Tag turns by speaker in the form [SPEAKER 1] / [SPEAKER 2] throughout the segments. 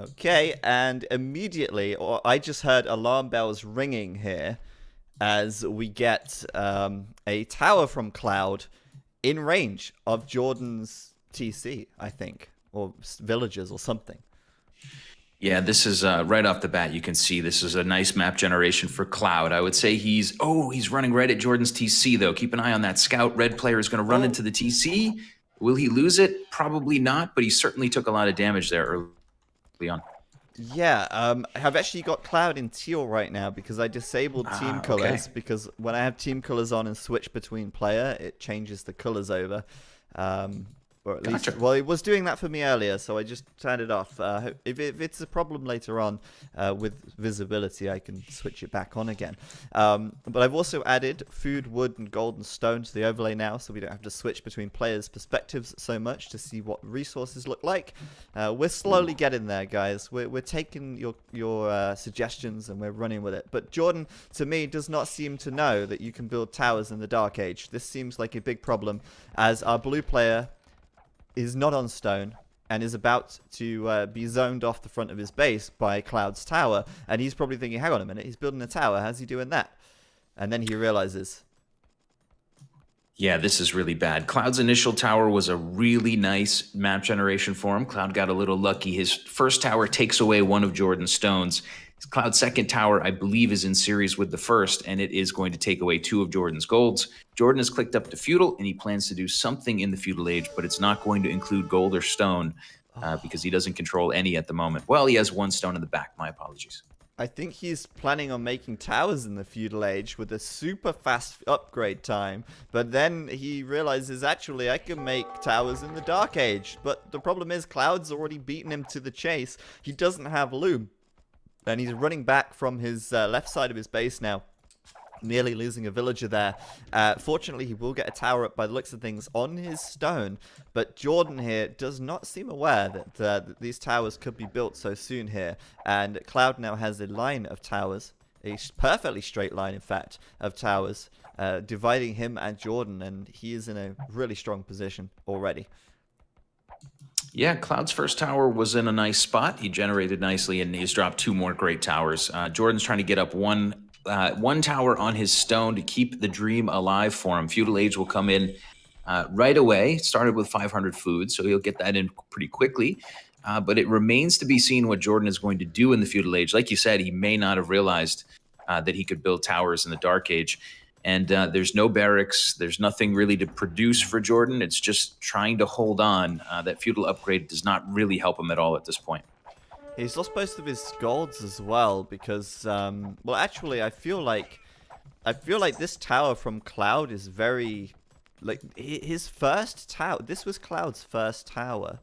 [SPEAKER 1] Okay, and immediately, or I just heard alarm bells ringing here as we get a tower from Cloud in range of Jordan's TC, I think, or villagers or something.
[SPEAKER 2] Yeah, this is right off the bat. You can see this is a nice map generation for Cloud. I would say he's running right at Jordan's TC though. Keep an eye on that scout. Red player is going to run into the TC. Will he lose it? Probably not, but he certainly took a lot of damage there early on.
[SPEAKER 1] Yeah, I've actually got Cloud in teal right now because I disabled team colors.
[SPEAKER 2] Okay.
[SPEAKER 1] Because when I have team colors on and switch between player, it changes the colors over. Or at least, well, it was doing that for me earlier, so I just turned it off. If it's a problem later on with visibility, I can switch it back on again. But I've also added food, wood, and gold and stone to the overlay now, so we don't have to switch between players' perspectives so much to see what resources look like. We're slowly getting there, guys. We're taking your suggestions and we're running with it. But Jordan, to me, does not seem to know that you can build towers in the Dark Age. This seems like a big problem, as our blue player is not on stone and is about to be zoned off the front of his base by Cloud's tower, and he's probably thinking, hang on a minute, he's building a tower, how's he doing that? And then he realizes,
[SPEAKER 2] yeah, this is really bad. Cloud's initial tower was a really nice map generation for him. Cloud got a little lucky. His first tower takes away one of Jordan's stones. Cloud's second tower, I believe, is in series with the first, and it is going to take away 2 of Jordan's golds. Jordan has clicked up to feudal, and he plans to do something in the feudal age, but it's not going to include gold or stone because he doesn't control any at the moment. Well, he has 1 stone in the back. My apologies.
[SPEAKER 1] I think he's planning on making towers in the feudal age with a super fast upgrade time, but then he realizes, actually, I can make towers in the Dark Age. But the problem is, Cloud's already beaten him to the chase. He doesn't have loom. And he's running back from his left side of his base now, nearly losing a villager there. Fortunately, he will get a tower up by the looks of things on his stone, but Jordan here does not seem aware that these towers could be built so soon here. And Cloud now has a line of towers, a perfectly straight line, in fact, of towers, dividing him and Jordan, and he is in a really strong position already.
[SPEAKER 2] Yeah, Cloud's first tower was in a nice spot. He generated nicely, and he's dropped 2 more great towers. Jordan's trying to get up one tower on his stone to keep the dream alive for him. Feudal Age will come in right away. Started with 500 food, so he'll get that in pretty quickly. But it remains to be seen what Jordan is going to do in the Feudal Age. Like you said, he may not have realized that he could build towers in the Dark Age. And there's no barracks. There's nothing really to produce for Jordan. It's just trying to hold on. That feudal upgrade does not really help him at all at this point.
[SPEAKER 1] He's lost most of his golds as well because, well, actually, I feel like this tower from Cloud is very, like, his first tower. This was Cloud's first tower.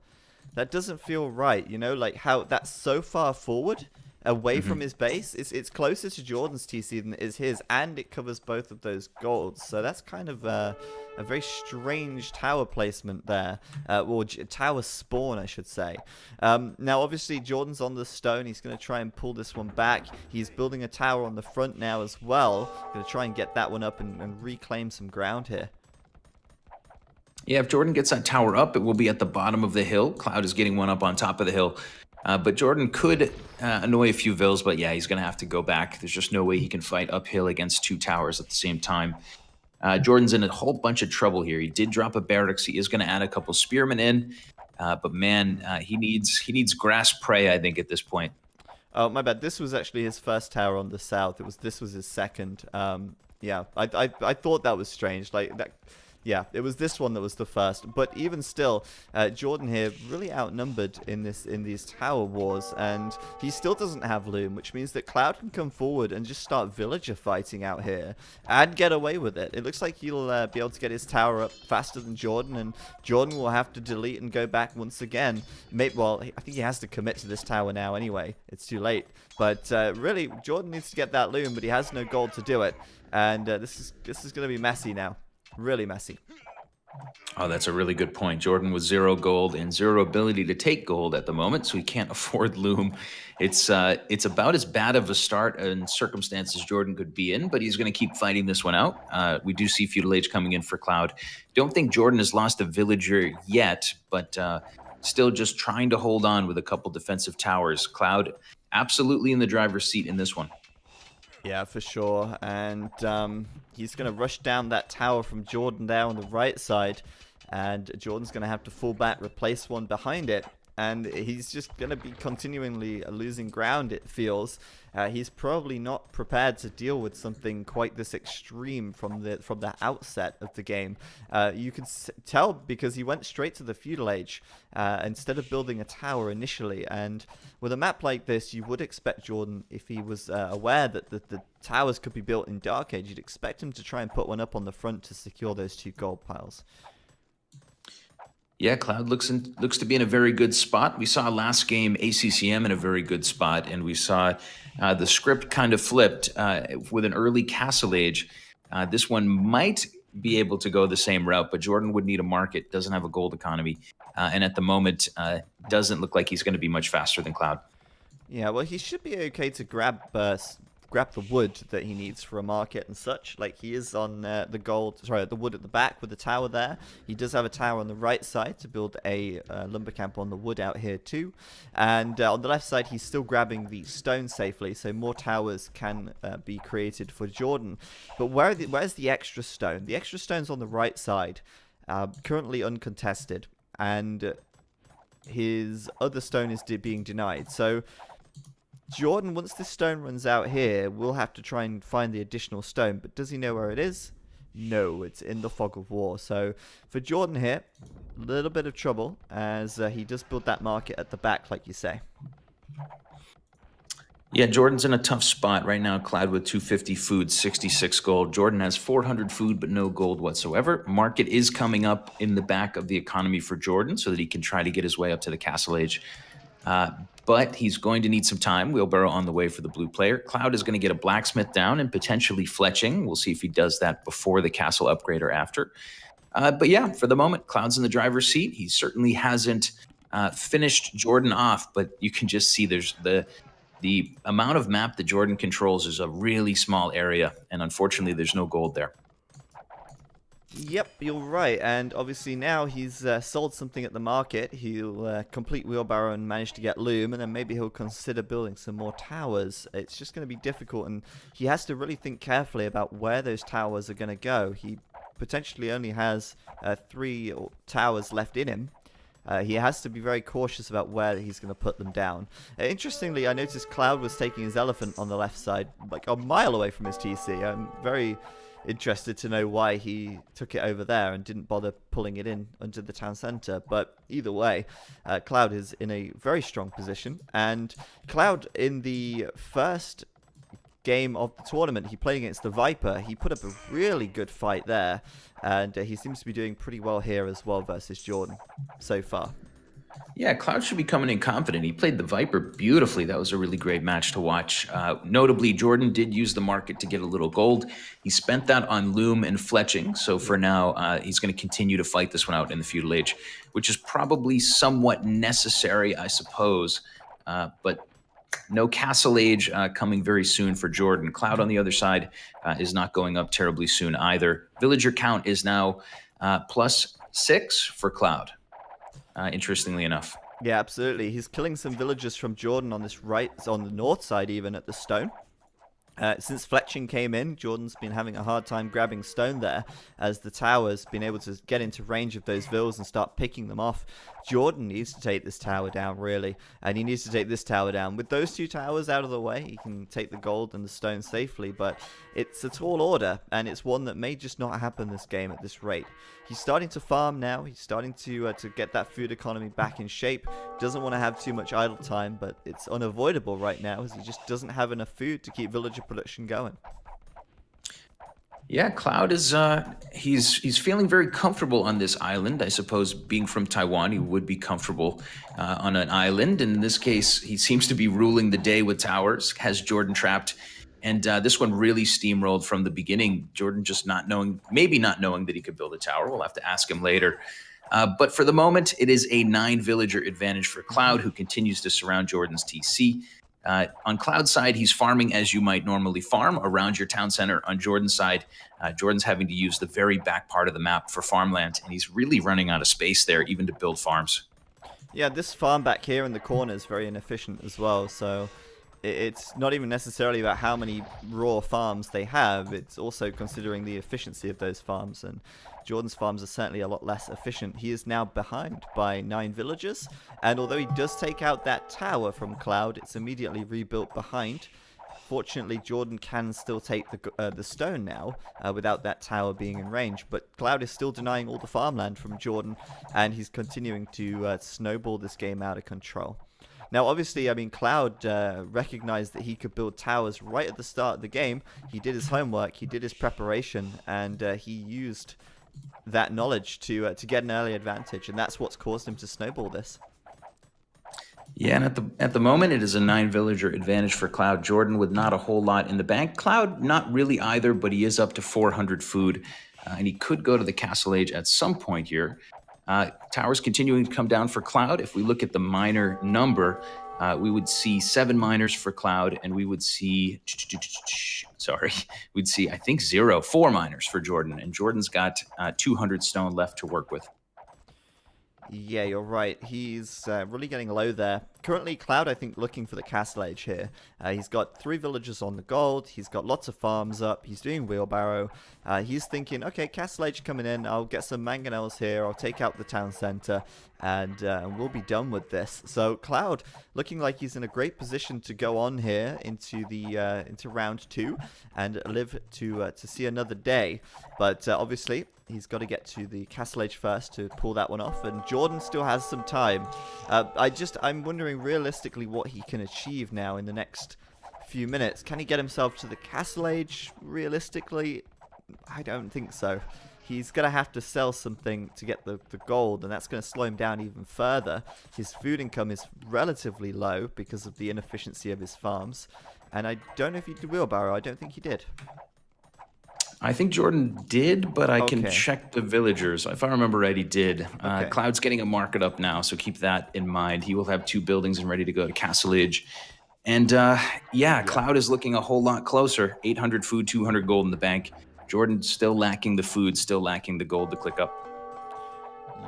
[SPEAKER 1] That doesn't feel right, you know, like how that's so far forward. Away from his base, it's closer to Jordan's TC than it is his, and it covers both of those golds. So that's kind of a very strange tower placement there, or tower spawn, I should say. Now, obviously, Jordan's on the stone. He's going to try and pull this one back. He's building a tower on the front now as well. Going to try and get that one up and reclaim some ground here.
[SPEAKER 2] Yeah, if Jordan gets that tower up, it will be at the bottom of the hill. Cloud is getting one up on top of the hill. But Jordan could annoy a few vills, but yeah, he's going to have to go back. There's just no way he can fight uphill against 2 towers at the same time. Jordan's in a whole bunch of trouble here. He did drop a barracks. He is going to add a couple spearmen in. But man, he needs grass prey, I think, at this point.
[SPEAKER 1] Oh, my bad. This was actually his first tower on the south. This was his second. Yeah, I thought that was strange. Like that. Yeah, it was this one that was the first. But even still, Jordan here really outnumbered in these tower wars, and he still doesn't have loom, which means that Cloud can come forward and just start villager fighting out here and get away with it. It looks like he'll be able to get his tower up faster than Jordan, and Jordan will have to delete and go back once again. Well, I think he has to commit to this tower now anyway. It's too late. But really, Jordan needs to get that loom, but he has no gold to do it, and this is going to be messy now. Really messy.
[SPEAKER 2] Oh, that's a really good point. Jordan with 0 gold and 0 ability to take gold at the moment, so he can't afford loom. It's about as bad of a start and circumstances Jordan could be in, but he's going to keep fighting this one out. We do see Feudal Age coming in for Cloud. Don't think Jordan has lost a villager yet, but still just trying to hold on with a couple defensive towers. Cloud absolutely in the driver's seat in this one.
[SPEAKER 1] Yeah, for sure. And he's going to rush down that tower from Jordan there on the right side. And Jordan's going to have to fall back, replace one behind it. And he's just going to be continually losing ground, it feels. He's probably not prepared to deal with something quite this extreme from the outset of the game. You can tell because he went straight to the feudal age instead of building a tower initially. And with a map like this, you would expect Jordan, if he was aware that the towers could be built in Dark Age, you'd expect him to try and put one up on the front to secure those 2 gold piles.
[SPEAKER 2] Yeah, Cloud looks to be in a very good spot. We saw last game ACCM in a very good spot, and we saw the script kind of flipped with an early Castle Age. This one might be able to go the same route, but Jordan would need a market, doesn't have a gold economy, and at the moment doesn't look like he's going to be much faster than Cloud.
[SPEAKER 1] Yeah, well, he should be okay to grab the wood that he needs for a market and such. Like, he is on the wood at the back with the tower there. He does have a tower on the right side to build a lumber camp on the wood out here too. And on the left side, he's still grabbing the stone safely, so more towers can be created for Jordan. But where's the extra stone? The extra stone's on the right side, currently uncontested, and his other stone is being denied. So Jordan, once this stone runs out here, will have to try and find the additional stone. But does he know where it is? No, it's in the fog of war. So for Jordan here, a little bit of trouble as he does build that market at the back, like you say.
[SPEAKER 2] Yeah, Jordan's in a tough spot right now. Cloud with 250 food, 66 gold. Jordan has 400 food, but no gold whatsoever. Market is coming up in the back of the economy for Jordan so that he can try to get his way up to the Castle Age. But he's going to need some time. Wheelbarrow on the way for the blue player. Cloud is going to get a blacksmith down and potentially fletching. We'll see if he does that before the castle upgrade or after. But yeah, for the moment, Cloud's in the driver's seat. He certainly hasn't finished Jordan off, but you can just see there's the amount of map that Jordan controls is a really small area, and unfortunately, there's no gold there.
[SPEAKER 1] Yep, you're right, and obviously now he's sold something at the market. He'll complete Wheelbarrow and manage to get Loom, and then maybe he'll consider building some more towers. It's just going to be difficult, and he has to really think carefully about where those towers are going to go. He potentially only has 3 towers left in him. He has to be very cautious about where he's going to put them down. Interestingly, I noticed Cloud was taking his elephant on the left side, like a mile away from his TC. I'm very interested to know why he took it over there and didn't bother pulling it in under the town center. But either way, Cloud is in a very strong position. And Cloud, in the first game of the tournament, he played against the Viper. He put up a really good fight there, and he seems to be doing pretty well here as well versus Jordan so far.
[SPEAKER 2] Yeah, Cloud should be coming in confident. He played the Viper beautifully. That was a really great match to watch. Notably, Jordan did use the market to get a little gold. He spent that on Loom and fletching. So for now, he's going to continue to fight this one out in the feudal age, which is probably somewhat necessary, I suppose. But no Castle Age coming very soon for Jordan. Cloud on the other side is not going up terribly soon either. Villager count is now +6 for Cloud. Interestingly enough.
[SPEAKER 1] Yeah, absolutely. He's killing some villagers from Jordan on this on the north side, even at the stone. Since fletching came in, Jordan's been having a hard time grabbing stone there, as the tower's been able to get into range of those villas and start picking them off. Jordan needs to take this tower down, really, and he needs to take this tower down. With those 2 towers out of the way, he can take the gold and the stone safely, but it's a tall order, and it's one that may just not happen this game at this rate. He's starting to farm now. He's starting to get that food economy back in shape. Doesn't want to have too much idle time, but it's unavoidable right now, as he just doesn't have enough food to keep villager production going.
[SPEAKER 2] Yeah, Cloud is he's feeling very comfortable on this island. I suppose being from Taiwan, he would be comfortable on an island. In this case, he seems to be ruling the day with towers, has Jordan trapped. And this one really steamrolled from the beginning. Jordan just maybe not knowing that he could build a tower. We'll have to ask him later. But for the moment, it is a 9 villager advantage for Cloud, who continues to surround Jordan's TC. On Cloud's side, he's farming as you might normally farm around your town center. On Jordan's side, Jordan's having to use the very back part of the map for farmland, and he's really running out of space there, even to build farms.
[SPEAKER 1] Yeah, this farm back here in the corner is very inefficient as well, so it's not even necessarily about how many raw farms they have, it's also considering the efficiency of those farms, and Jordan's farms are certainly a lot less efficient. He is now behind by 9 villagers, and although he does take out that tower from Cloud, it's immediately rebuilt behind. Fortunately, Jordan can still take the stone now without that tower being in range, but Cloud is still denying all the farmland from Jordan, and he's continuing to snowball this game out of control. Now, obviously, I mean, Cloud recognized that he could build towers right at the start of the game. He did his homework, he did his preparation, and he used that knowledge to get an early advantage, and that's what's caused him to snowball this.
[SPEAKER 2] Yeah, and at the moment, it is a 9-villager advantage for Cloud. Jordan with not a whole lot in the bank. Cloud, not really either, but he is up to 400 food, and he could go to the Castle Age at some point here. Towers continuing to come down for Cloud. If we look at the miner number, we would see 7 miners for Cloud, and we would see, we'd see, I think, 4 miners for Jordan, and Jordan's got 200 stone left to work with.
[SPEAKER 1] Yeah, you're right. He's really getting low there. Currently, Cloud, I think, looking for the Castle Age here. He's got 3 villagers on the gold. He's got lots of farms up. He's doing wheelbarrow. He's thinking, okay, Castle Age coming in. I'll get some mangonels here. I'll take out the town center, and we'll be done with this. So Cloud looking like he's in a great position to go on here into the into round 2 and live to see another day. But obviously, he's got to get to the Castle Age first to pull that one off, and Jordan still has some time. I'm wondering realistically what he can achieve now in the next few minutes. Can he get himself to the Castle Age realistically? I don't think so. He's going to have to sell something to get the gold, and that's going to slow him down even further. His food income is relatively low because of the inefficiency of his farms, and I don't know if he did wheelbarrow. I don't think he did.
[SPEAKER 2] I think Jordan did, but I can check the villagers. If I remember right, he did. Cloud's getting a market up now, so keep that in mind. He will have 2 buildings and ready to go to Castle Age. And Cloud is looking a whole lot closer. 800 food, 200 gold in the bank. Jordan still lacking the food, still lacking the gold to click up.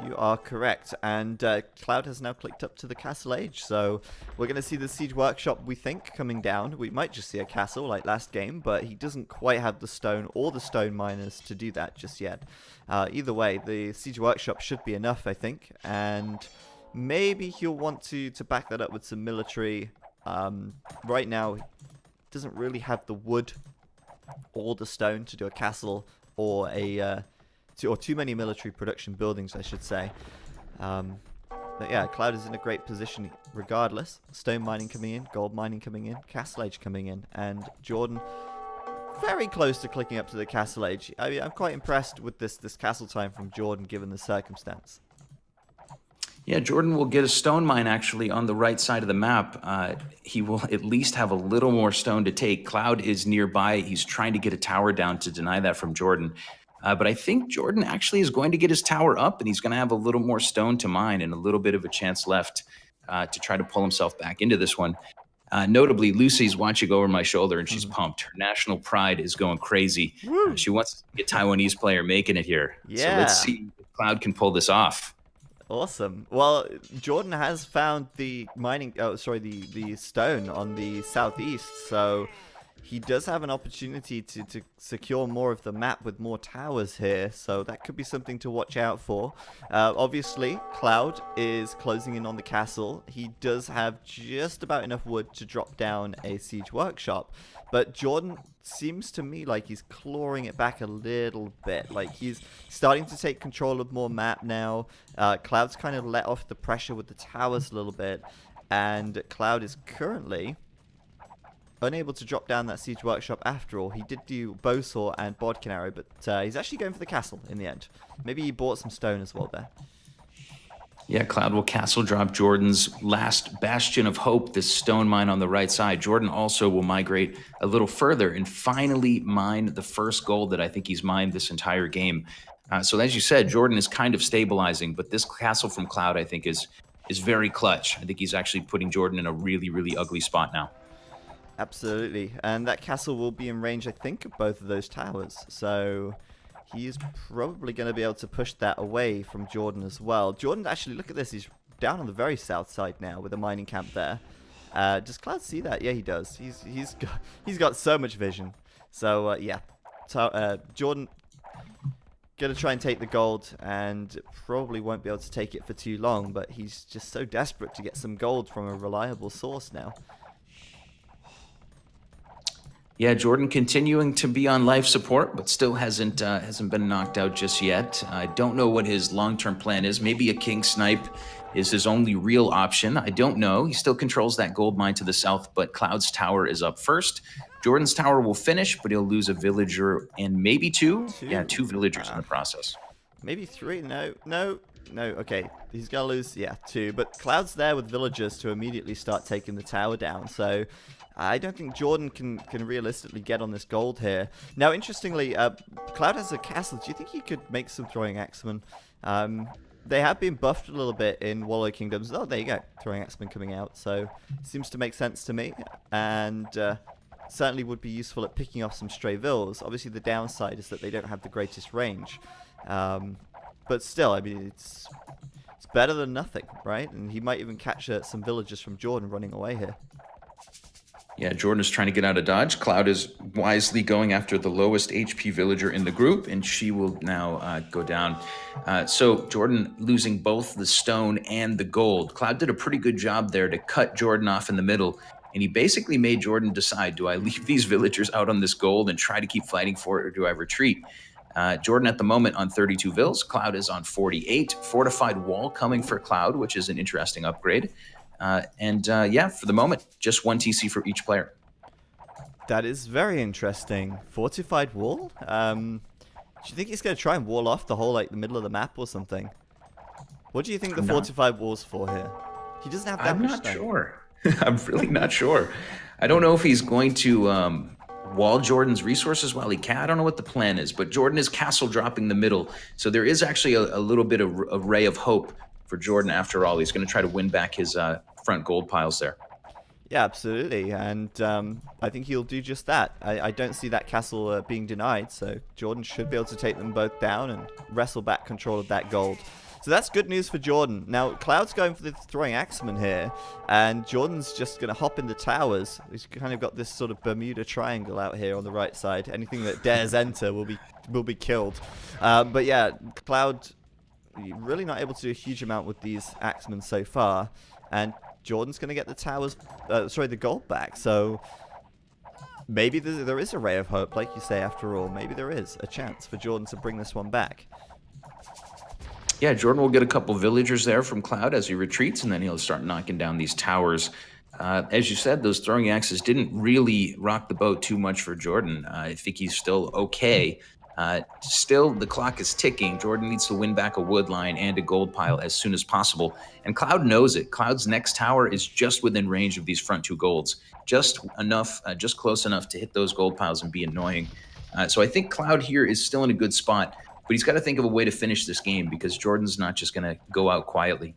[SPEAKER 1] You are correct, and Cloud has now clicked up to the Castle Age, so we're going to see the Siege Workshop, we think, coming down. We might just see a castle like last game, but he doesn't quite have the stone or the stone miners to do that just yet. Either way, the Siege Workshop should be enough, I think, and maybe he'll want to back that up with some military. Right now, he doesn't really have the wood or the stone to do a castle or a... or too many military production buildings, I should say. But yeah, Cloud is in a great position regardless. Stone mining coming in, gold mining coming in, Castle Age coming in, and Jordan very close to clicking up to the Castle Age. I mean, I'm quite impressed with this castle time from Jordan given the circumstance.
[SPEAKER 2] Yeah, Jordan will get a stone mine actually on the right side of the map. He will at least have a little more stone to take. Cloud is nearby. He's trying to get a tower down to deny that from Jordan. But I think Jordan actually is going to get his tower up, and he's going to have a little more stone to mine and a little bit of a chance left to try to pull himself back into this one. Notably, Lucy's watching over my shoulder, and she's pumped. Her national pride is going crazy. She wants to get a Taiwanese player making it here.
[SPEAKER 1] Yeah.
[SPEAKER 2] So let's see if Cloud can pull this off.
[SPEAKER 1] Awesome. Well, Jordan has found the the stone on the southeast, so he does have an opportunity to secure more of the map with more towers here, so that could be something to watch out for. Obviously, Cloud is closing in on the castle. He does have just about enough wood to drop down a siege workshop, but Jordan seems to me like he's clawing it back a little bit. Like, he's starting to take control of more map now. Cloud's kind of let off the pressure with the towers a little bit, and Cloud is currently unable to drop down that siege workshop after all. He did do bowsaw and bodkin arrow, but he's actually going for the castle in the end. Maybe he bought some stone as well there.
[SPEAKER 2] Yeah, Cloud will castle drop Jordan's last bastion of hope, this stone mine on the right side. Jordan also will migrate a little further and finally mine the first gold that I think he's mined this entire game. So as you said, Jordan is kind of stabilizing, but this castle from Cloud, I think, is very clutch. I think he's actually putting Jordan in a really, really ugly spot now.
[SPEAKER 1] Absolutely, and that castle will be in range, I think, of both of those towers, so he's probably going to be able to push that away from Jordan as well. Jordan, actually, look at this, he's down on the very south side now with a mining camp there. Does Cloud see that? Yeah, he does. He's got so much vision. So yeah, Jordan gonna try and take the gold, and probably won't be able to take it for too long. But he's just so desperate to get some gold from a reliable source now.
[SPEAKER 2] Yeah, Jordan continuing to be on life support, but still hasn't been knocked out just yet. I don't know what his long-term plan is. Maybe a king snipe is his only real option. I don't know. He still controls that gold mine to the south, but Cloud's tower is up first. Jordan's tower will finish, but he'll lose a villager and maybe two. Yeah, 2 villagers in the process.
[SPEAKER 1] Maybe 3. No. Okay, he's gonna lose. Yeah, 2. But Cloud's there with villagers to immediately start taking the tower down. So I don't think Jordan can realistically get on this gold here. Now, interestingly, Cloud has a castle. Do you think he could make some throwing axemen? They have been buffed a little bit in Warlord Kingdoms. Oh, there you go. Throwing axemen coming out. So seems to make sense to me. And certainly would be useful at picking off some stray vills. Obviously, the downside is that they don't have the greatest range. But still, I mean, it's better than nothing, right? And he might even catch some villagers from Jordan running away here.
[SPEAKER 2] Yeah, Jordan is trying to get out of dodge. Cloud is wisely going after the lowest HP villager in the group, and she will now go down. So Jordan losing both the stone and the gold. Cloud did a pretty good job there to cut Jordan off in the middle, and he basically made Jordan decide, do I leave these villagers out on this gold and try to keep fighting for it, or do I retreat? Jordan at the moment on 32 vills. Cloud is on 48. Fortified wall coming for Cloud, which is an interesting upgrade. Yeah, for the moment, just 1 TC for each player.
[SPEAKER 1] That is very interesting. Fortified wall? Do you think he's going to try and wall off the whole, like, the middle of the map or something? What do you think the fortified wall's for here? He doesn't have that much stone.
[SPEAKER 2] I'm not sure. I'm really not sure. I don't know if he's going to wall Jordan's resources while he can. I don't know what the plan is, but Jordan is castle dropping the middle. So there is actually a little bit of a ray of hope for Jordan after all. He's going to try to win back his front gold piles there.
[SPEAKER 1] Yeah, absolutely. And I think he'll do just that. I don't see that castle being denied, so Jordan should be able to take them both down and wrestle back control of that gold. So that's good news for Jordan. Now, Cloud's going for the throwing axeman here, and Jordan's just going to hop in the towers. He's kind of got this sort of Bermuda Triangle out here on the right side. Anything that dares enter will be killed. But yeah, Cloud really not able to do a huge amount with these axemen so far, and Jordan's going to get the towers, the gold back. So maybe there is a ray of hope, like you say. After all, maybe there is a chance for Jordan to bring this one back.
[SPEAKER 2] Yeah, Jordan will get a couple villagers there from Cloud as he retreats, and then he'll start knocking down these towers. As you said, those throwing axes didn't really rock the boat too much for Jordan. I think he's still okay. Still, the clock is ticking. Jordan needs to win back a wood line and a gold pile as soon as possible. And Cloud knows it. Cloud's next tower is just within range of these front 2 golds. Just enough, just close enough to hit those gold piles and be annoying. So I think Cloud here is still in a good spot. But he's got to think of a way to finish this game, because Jordan's not just going to go out quietly.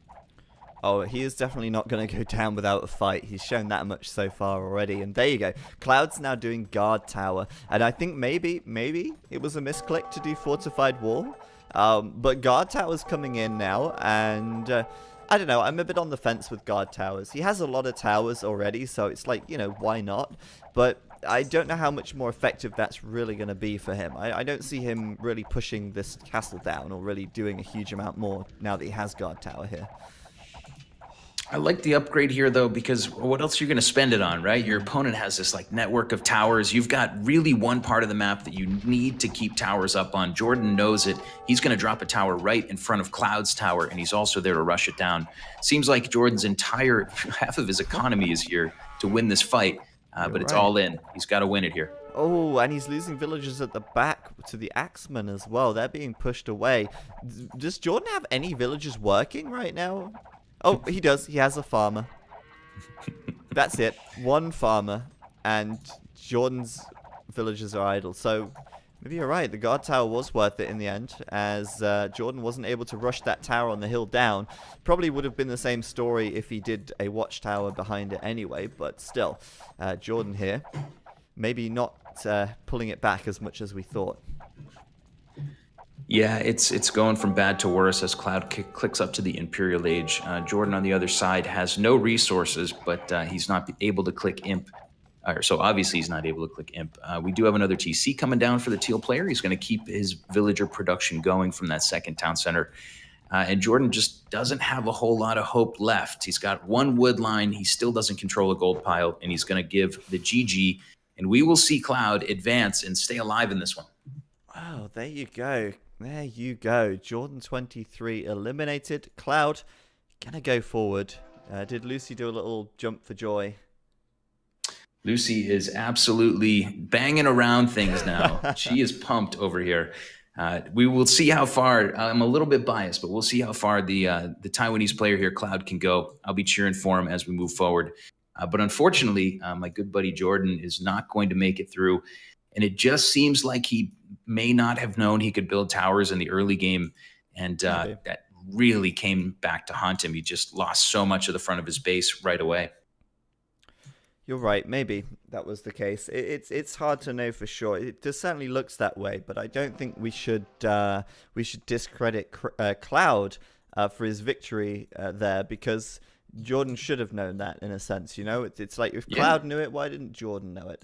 [SPEAKER 1] Oh, he is definitely not going to go down without a fight. He's shown that much so far already. And there you go. Cloud's now doing guard tower. And I think maybe it was a misclick to do fortified wall. But guard tower's coming in now. And I don't know. I'm a bit on the fence with guard towers. He has a lot of towers already. So it's like, you know, why not? But I don't know how much more effective that's really going to be for him. I don't see him really pushing this castle down or really doing a huge amount more now that he has guard tower here.
[SPEAKER 2] I like the upgrade here, though, because what else are you going to spend it on, right? Your opponent has this like network of towers. You've got really one part of the map that you need to keep towers up on. Jordan knows it. He's going to drop a tower right in front of Cloud's tower, and he's also there to rush it down. Seems like Jordan's entire half of his economy is here to win this fight, but it's all in. He's got to win it here.
[SPEAKER 1] Oh, and he's losing villagers at the back to the axemen as well. They're being pushed away. Does Jordan have any villagers working right now? Oh, he does. He has a farmer. That's it. One farmer, and Jordan's villagers are idle. So maybe you're right. The guard tower was worth it in the end, as Jordan wasn't able to rush that tower on the hill down. Probably would have been the same story if he did a watchtower behind it anyway, but still, Jordan here, maybe not pulling it back as much as we thought.
[SPEAKER 2] Yeah, it's going from bad to worse as Cloud clicks up to the Imperial Age. Jordan on the other side has no resources, but he's not able to click Imp. So obviously he's not able to click Imp. We do have another TC coming down for the Teal player. He's going to keep his villager production going from that second town center. And Jordan just doesn't have a whole lot of hope left. He's got one wood line. He still doesn't control a gold pile, and he's going to give the GG. And we will see Cloud advance and stay alive in this one.
[SPEAKER 1] Oh, there you go. There you go. Jordan 23 eliminated. Cloud gonna go forward. Did Lucy do a little jump for joy?
[SPEAKER 2] Lucy is absolutely banging around things now. She is pumped over here. We will see how far. I'm a little bit biased, but we'll see how far the Taiwanese player here, Cloud, can go. I'll be cheering for him as we move forward. But unfortunately, my good buddy Jordan is not going to make it through. And it just seems like he may not have known he could build towers in the early game. And that really came back to haunt him. He just lost so much of the front of his base right away.
[SPEAKER 1] You're right. Maybe that was the case. It's hard to know for sure. It just certainly looks that way, but I don't think we should discredit Cloud for his victory there, because Jordan should have known that in a sense. You know, it's like if Cloud knew it, why didn't Jordan know it?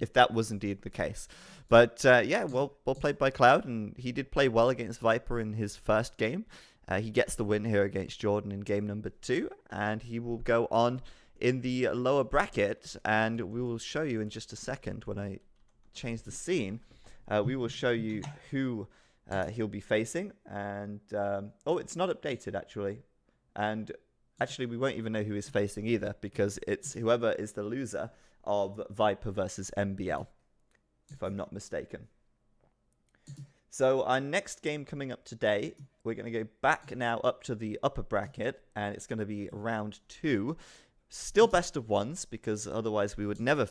[SPEAKER 1] If that was indeed the case. But yeah, well played by Cloud, and he did play well against Viper in his first game. He gets the win here against Jordan in game number 2, and he will go on in the lower bracket, and we will show you in just a second when I change the scene. We will show you who he'll be facing, and oh, it's not updated actually, and actually we won't even know who he's facing either, because it's whoever is the loser of Viper versus MBL, if I'm not mistaken. So our next game coming up today, we're going to go back now up to the upper bracket, and it's going to be round 2. Still best of ones, because otherwise we would never